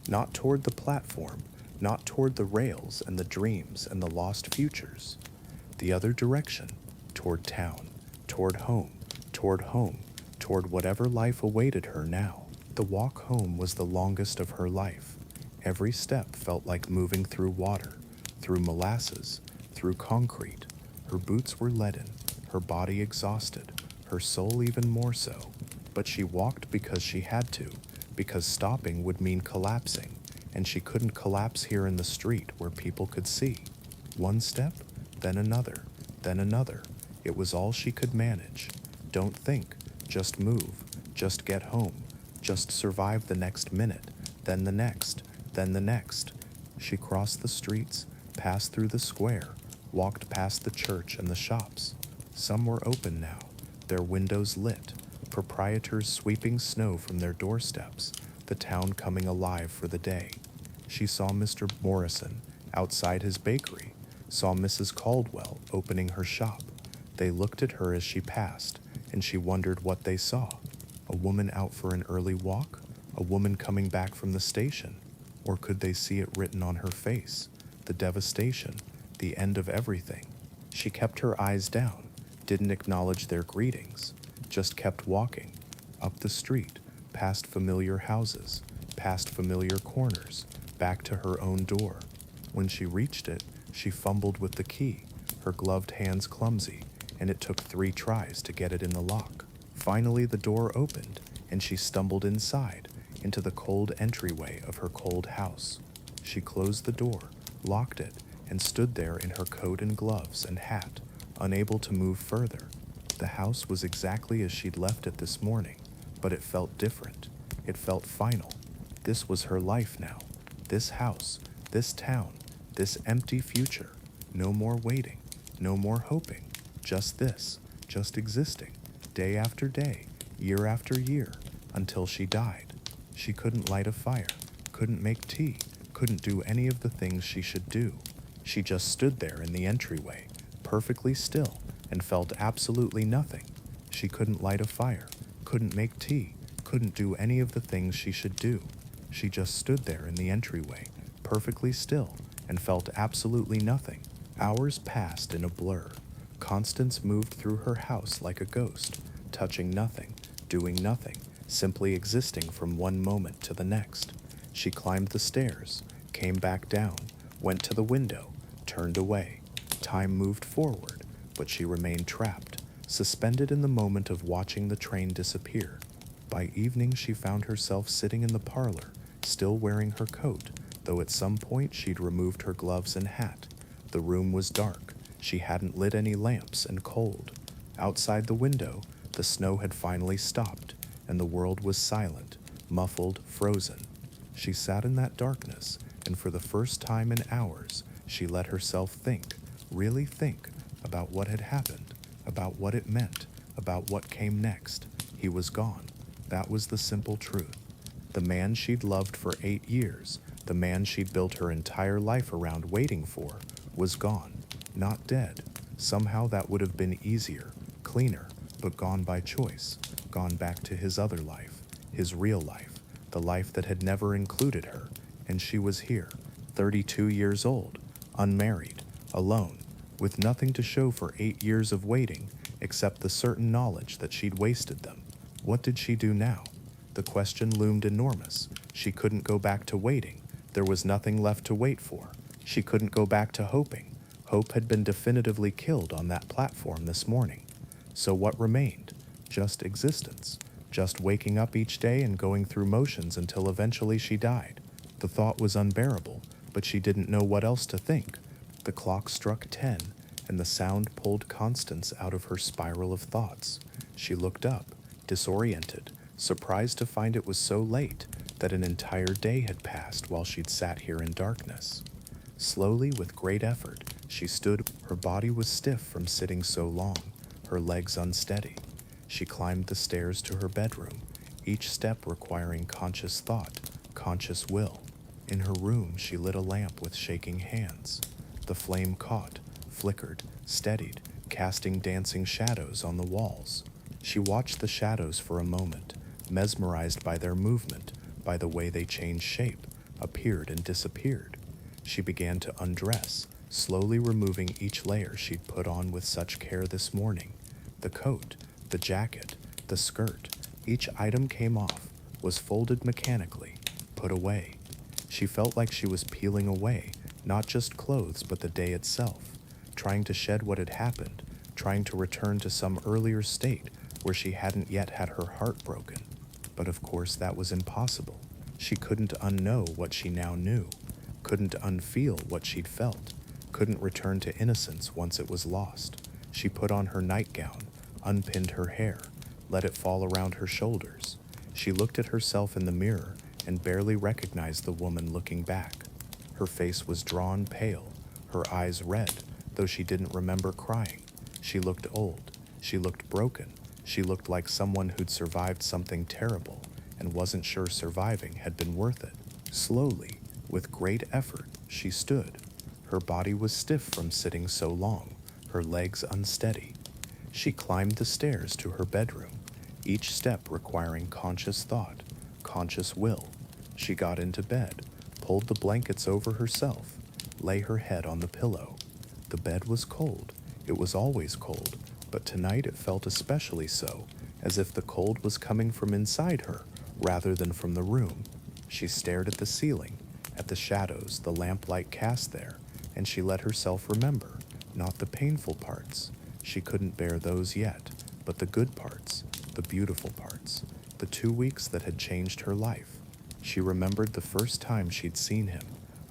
Not toward the platform, not toward the rails and the dreams and the lost futures. The other direction, toward town, toward home, toward whatever life awaited her now. The walk home was the longest of her life. Every step felt like moving through water, through molasses, through concrete. Her boots were leaden, her body exhausted, her soul even more so. But she walked because she had to, because stopping would mean collapsing, and she couldn't collapse here in the street where people could see. One step, then another, then another. It was all she could manage. Don't think, just move, just get home, just survive the next minute, then the next, then the next. She crossed the streets, passed through the square, walked past the church and the shops. Some were open now, their windows lit, proprietors sweeping snow from their doorsteps, the town coming alive for the day. She saw Mr. Morrison outside his bakery, saw Mrs. Caldwell opening her shop. They looked at her as she passed, and she wondered what they saw. A woman out for an early walk? A woman coming back from the station? Or could they see it written on her face? The devastation, the end of everything. She kept her eyes down, didn't acknowledge their greetings, just kept walking, up the street, past familiar houses, past familiar corners, back to her own door. When she reached it, she fumbled with the key, her gloved hands clumsy, and it took 3 tries to get it in the lock. Finally, the door opened, and she stumbled inside, into the cold entryway of her cold house. She closed the door, locked it, and stood there in her coat and gloves and hat, unable to move further. The house was exactly as she'd left it this morning, but it felt different. It felt final. This was her life now. This house, this town, this empty future. No more waiting, no more hoping. Just this, just existing, day after day, year after year, until she died. She couldn't light a fire, couldn't make tea, couldn't do any of the things she should do. She just stood there in the entryway, perfectly still, and felt absolutely nothing. She couldn't light a fire, couldn't make tea, couldn't do any of the things she should do. She just stood there in the entryway, perfectly still, and felt absolutely nothing. Hours passed in a blur. Constance moved through her house like a ghost, touching nothing, doing nothing, simply existing from one moment to the next. She climbed the stairs, came back down, went to the window, turned away. Time moved forward, but she remained trapped, suspended in the moment of watching the train disappear. By evening, she found herself sitting in the parlor, still wearing her coat, though at some point she'd removed her gloves and hat. The room was dark. She hadn't lit any lamps and cold. Outside the window, the snow had finally stopped, and the world was silent, muffled, frozen. She sat in that darkness, and for the first time in hours, she let herself think, really think, about what had happened, about what it meant, about what came next. He was gone. That was the simple truth. The man she'd loved for 8 years, the man she'd built her entire life around waiting for, was gone. Not dead. Somehow that would have been easier, cleaner, but gone by choice, gone back to his other life, his real life, the life that had never included her, and she was here, 32 years old, unmarried, alone, with nothing to show for 8 years of waiting, except the certain knowledge that she'd wasted them. What did she do now? The question loomed enormous. She couldn't go back to waiting. There was nothing left to wait for. She couldn't go back to hoping. Hope had been definitively killed on that platform this morning. So what remained? Just existence. Just waking up each day and going through motions until eventually she died. The thought was unbearable, but she didn't know what else to think. The clock struck 10, and the sound pulled Constance out of her spiral of thoughts. She looked up, disoriented, surprised to find it was so late that an entire day had passed while she'd sat here in darkness. Slowly, with great effort, she stood. Her body was stiff from sitting so long, her legs unsteady. She climbed the stairs to her bedroom, each step requiring conscious thought, conscious will. In her room, she lit a lamp with shaking hands. The flame caught, flickered, steadied, casting dancing shadows on the walls. She watched the shadows for a moment, mesmerized by their movement, by the way they changed shape, appeared and disappeared. She began to undress, slowly removing each layer she'd put on with such care this morning. The coat, the jacket, the skirt, each item came off, was folded mechanically, put away. She felt like she was peeling away, not just clothes but the day itself, trying to shed what had happened, trying to return to some earlier state where she hadn't yet had her heart broken. But of course that was impossible. She couldn't unknow what she now knew, couldn't unfeel what she'd felt, couldn't return to innocence once it was lost. She put on her nightgown, unpinned her hair, let it fall around her shoulders. She looked at herself in the mirror and barely recognized the woman looking back. Her face was drawn pale, her eyes red, though she didn't remember crying. She looked old, she looked broken, she looked like someone who'd survived something terrible and wasn't sure surviving had been worth it. Slowly, with great effort, she stood. Her body was stiff from sitting so long, her legs unsteady. She climbed the stairs to her bedroom, each step requiring conscious thought, conscious will. She got into bed, pulled the blankets over herself, lay her head on the pillow. The bed was cold. It was always cold, but tonight it felt especially so, as if the cold was coming from inside her rather than from the room. She stared at the ceiling, at the shadows the lamplight cast there, and she let herself remember, not the painful parts. She couldn't bear those yet, but the good parts, the beautiful parts, the 2 weeks that had changed her life. She remembered the first time she'd seen him,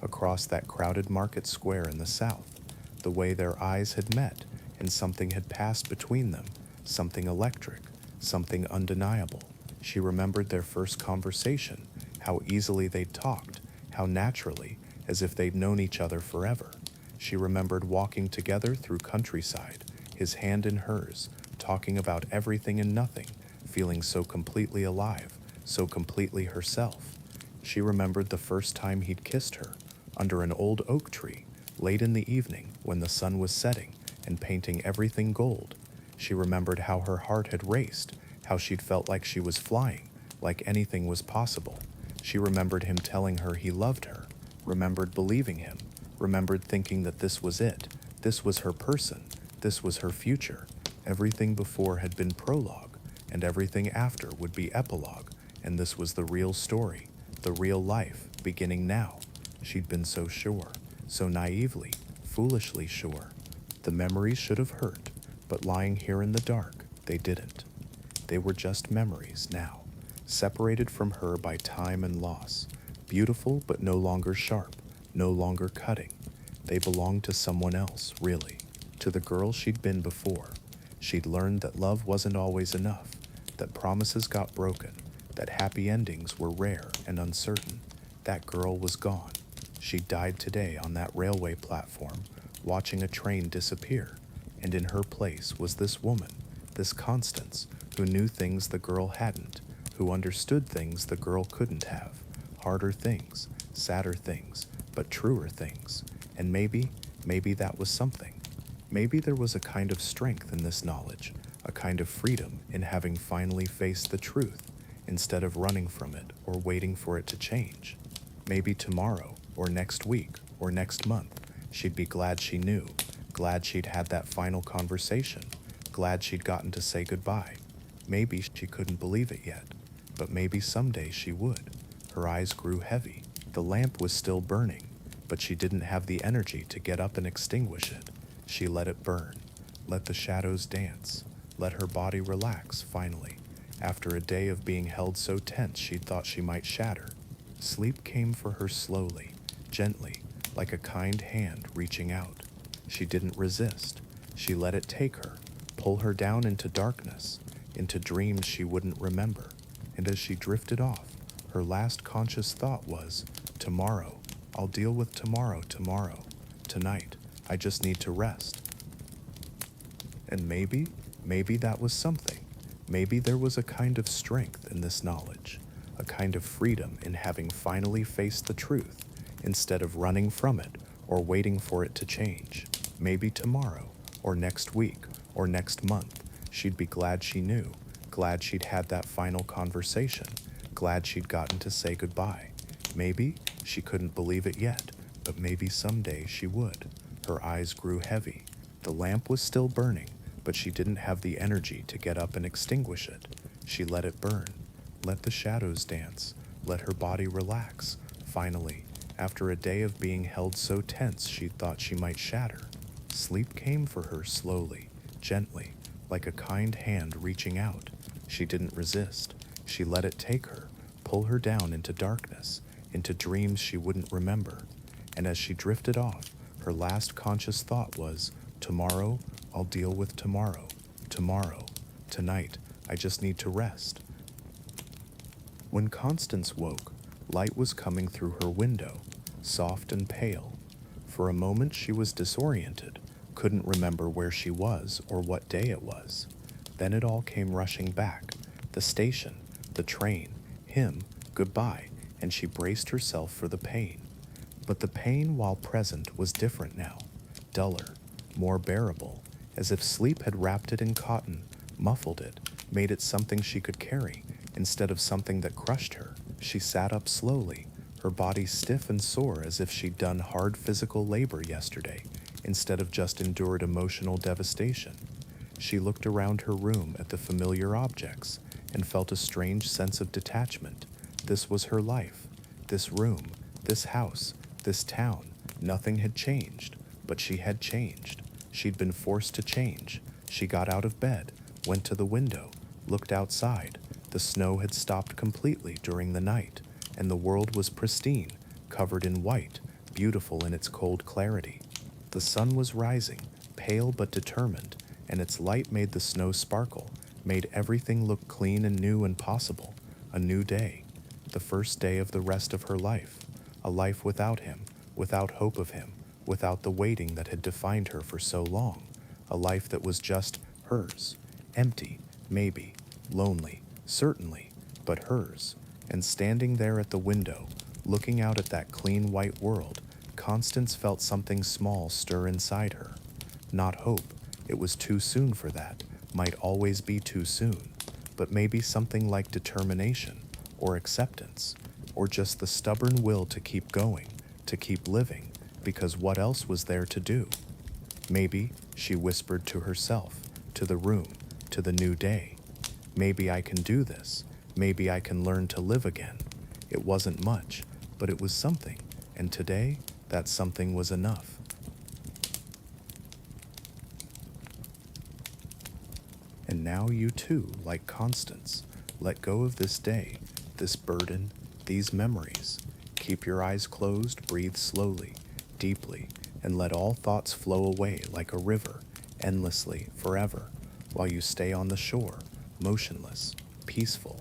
across that crowded market square in the south, the way their eyes had met and something had passed between them, something electric, something undeniable. She remembered their first conversation, how easily they'd talked, how naturally, as if they'd known each other forever. She remembered walking together through countryside, his hand in hers, talking about everything and nothing, feeling so completely alive, so completely herself. She remembered the first time he'd kissed her, under an old oak tree, late in the evening when the sun was setting and painting everything gold. She remembered how her heart had raced, how she'd felt like she was flying, like anything was possible. She remembered him telling her he loved her, remembered believing him, remembered thinking that this was it, this was her person, this was her future. Everything before had been prologue, and everything after would be epilogue, and this was the real story, the real life, beginning now. She'd been so sure, so naively, foolishly sure. The memories should have hurt, but lying here in the dark, they didn't. They were just memories now, separated from her by time and loss, beautiful but no longer sharp, no longer cutting. They belonged to someone else, really, to the girl she'd been before. She'd learned that love wasn't always enough, that promises got broken, that happy endings were rare and uncertain. That girl was gone. She died today on that railway platform, watching a train disappear, and in her place was this woman, this Constance, who knew things the girl hadn't, who understood things the girl couldn't have, harder things, sadder things, but truer things. And maybe that was something. Maybe there was a kind of strength in this knowledge, a kind of freedom in having finally faced the truth, instead of running from it or waiting for it to change. Maybe tomorrow, or next week, or next month, she'd be glad she knew, glad she'd had that final conversation, glad she'd gotten to say goodbye. Maybe she couldn't believe it yet, but maybe someday she would. Her eyes grew heavy. The lamp was still burning, but she didn't have the energy to get up and extinguish it. She let it burn, let the shadows dance, let her body relax finally. After a day of being held so tense she thought she might shatter, sleep came for her slowly, gently, like a kind hand reaching out. She didn't resist. She let it take her, pull her down into darkness, into dreams she wouldn't remember. And as she drifted off, her last conscious thought was, tomorrow, I'll deal with tomorrow. Tonight, I just need to rest. And maybe that was something. Maybe there was a kind of strength in this knowledge, a kind of freedom in having finally faced the truth, instead of running from it or waiting for it to change. Maybe tomorrow, or next week, or next month, she'd be glad she knew, glad she'd had that final conversation, glad she'd gotten to say goodbye. Maybe she couldn't believe it yet, but maybe someday she would. Her eyes grew heavy. The lamp was still burning, but she didn't have the energy to get up and extinguish it. She let it burn, let the shadows dance, let her body relax. Finally, after a day of being held so tense she thought she might shatter, sleep came for her slowly, gently, like a kind hand reaching out. She didn't resist. She let it take her, pull her down into darkness, into dreams she wouldn't remember. And as she drifted off, her last conscious thought was, tomorrow, I'll deal with tomorrow. Tomorrow. Tonight, I just need to rest. When Constance woke, light was coming through her window, soft and pale. For a moment she was disoriented, couldn't remember where she was or what day it was. Then it all came rushing back. The station, the train, him, goodbye, and she braced herself for the pain. But the pain, while present, was different now, duller, more bearable, as if sleep had wrapped it in cotton, muffled it, made it something she could carry, instead of something that crushed her. She sat up slowly, her body stiff and sore as if she'd done hard physical labor yesterday, instead of just endured emotional devastation. She looked around her room at the familiar objects and felt a strange sense of detachment. This was her life, this room, this house, this town. Nothing had changed, but she had changed. She'd been forced to change. She got out of bed, went to the window, looked outside. The snow had stopped completely during the night, and the world was pristine, covered in white, beautiful in its cold clarity. The sun was rising, pale but determined, and its light made the snow sparkle, made everything look clean and new and possible. A new day, the first day of the rest of her life, a life without him, without hope of him, without the waiting that had defined her for so long, a life that was just hers, empty, maybe, lonely, certainly, but hers. And standing there at the window, looking out at that clean white world, Constance felt something small stir inside her. Not hope, it was too soon for that, might always be too soon, but maybe something like determination, or acceptance, or just the stubborn will to keep going, to keep living, because what else was there to do? Maybe, she whispered to herself, to the room, to the new day. Maybe I can do this. Maybe I can learn to live again. It wasn't much, but it was something, and today, that something was enough. And now you too, like Constance, let go of this day, this burden, these memories. Keep your eyes closed, breathe slowly, deeply, and let all thoughts flow away like a river, endlessly, forever, while you stay on the shore, motionless, peaceful.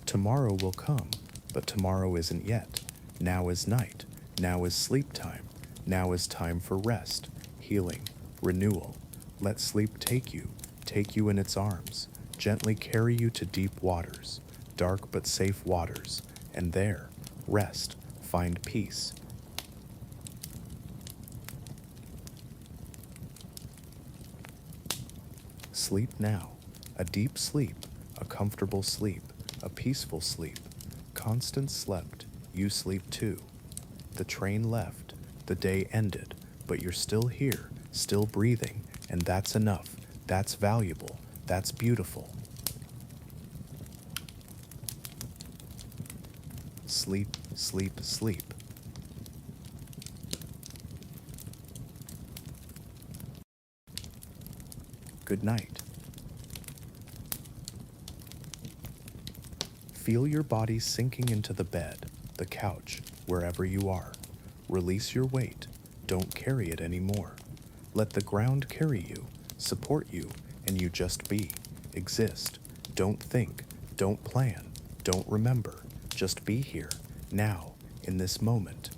Tomorrow will come, but tomorrow isn't yet. Now is night. Now is sleep time. Now is time for rest, healing, renewal. Let sleep take you in its arms, gently carry you to deep waters, dark but safe waters, and there, rest, find peace. Sleep now, a deep sleep, a comfortable sleep, a peaceful sleep. Constance slept, you sleep too. The train left, the day ended, but you're still here, still breathing, and that's enough. That's valuable. That's beautiful. Sleep, sleep, sleep. Good night. Feel your body sinking into the bed, the couch, wherever you are. Release your weight. Don't carry it anymore. Let the ground carry you, support you, and you just be. Exist. Don't think. Don't plan. Don't remember. Just be here, now, in this moment.